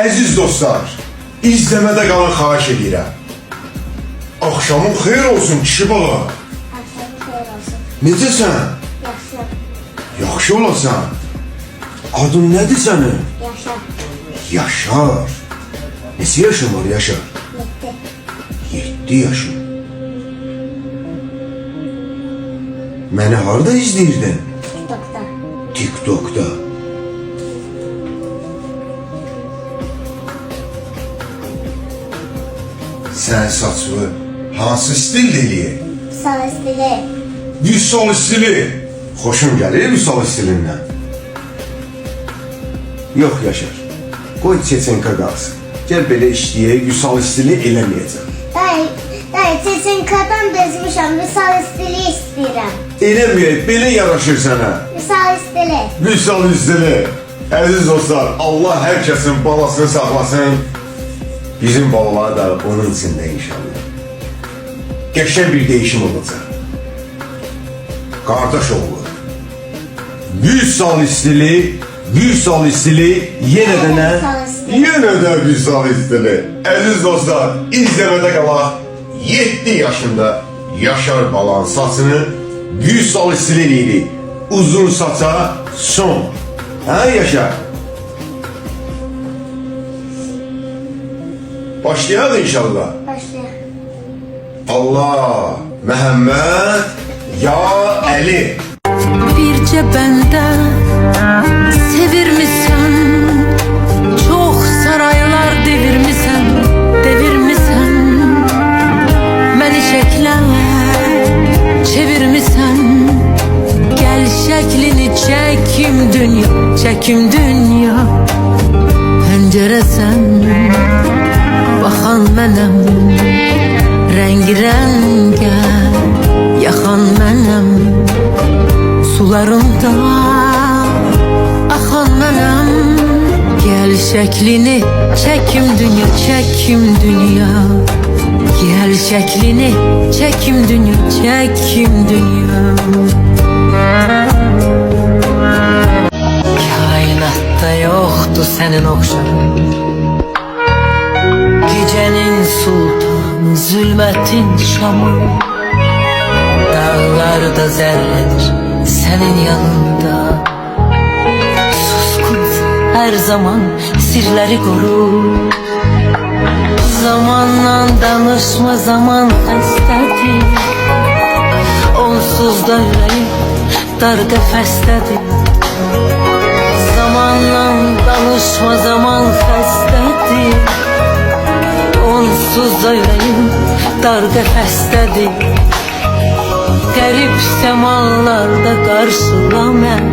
Əziz dostlar, izləmədə qalın xahiş edirəm. Axşamın xeyir olsun kişi bala. Akşamın xeyir olsun. Necəsən? Yaxşı. Yaxşı olasan. Adın nədir sənin? Yaşar. Yaşar. Neçə yaşın var Yaşar? 7 yaşın. Məni harda izləyirdin? TikTok'ta. TikTok'da. Sən saçlı hansı stil eləyir? Sağ istili. Vüsal stili. Xoşum gəlir Vüsal stilindən. Yox Yaşar. Qoy Çeçenka qalsın. Gəl belə işləyək, Vüsal stili eləməyəcəm. Dayı Çeçenkadan bezmişəm. Misal istili istəyirəm. Eləməyək, belə yaraşır sənə. Misal istili. Vüsal stili. Əziz dostlar, Allah hər kəsin balasını saxlasın. Bizim balalar da onun içində inşallah. Qəşəng bir değişim olacaq. Qardaş oğlu. Vüsal stili yenə də nə? Yenə də Vüsal stili. Əziz dostlar, izləmədə qalaq. 7 yaşında Yaşar balanın saçını Vüsal stili eləyirik. Uzun saça son. Hə Yaşar? Başlayaq inşallah. Başlayaq. Allah, Məhəmməd, ya Əli. Bircə bəndə sevirmisən, çox saraylar devirmisən, məni şəklə çevirmisən. Gəl şəklini çəkim dünya, pəncərəsən, baxan mənəm, rəngə yaxan mənəm, sularımda axan mənəm. Gəl şəklini çəkim dünya, gəl şəklini çəkim dünya. Kainatda yoxdur sənin oxşan, gecənin sultanı, zülmətin şamı. Dağlarda zərrədir sənin yanında, suskunsan hər zaman sirləri qorur. Zamanla danışma, zaman xəstədir, onsuz da ürəyim dar qəfəsdədir. Zamanla danışma, zaman xəstədir, onsuz da ürəyim dar qəfəsdədir. Qərib səmalarda qarşıla mən,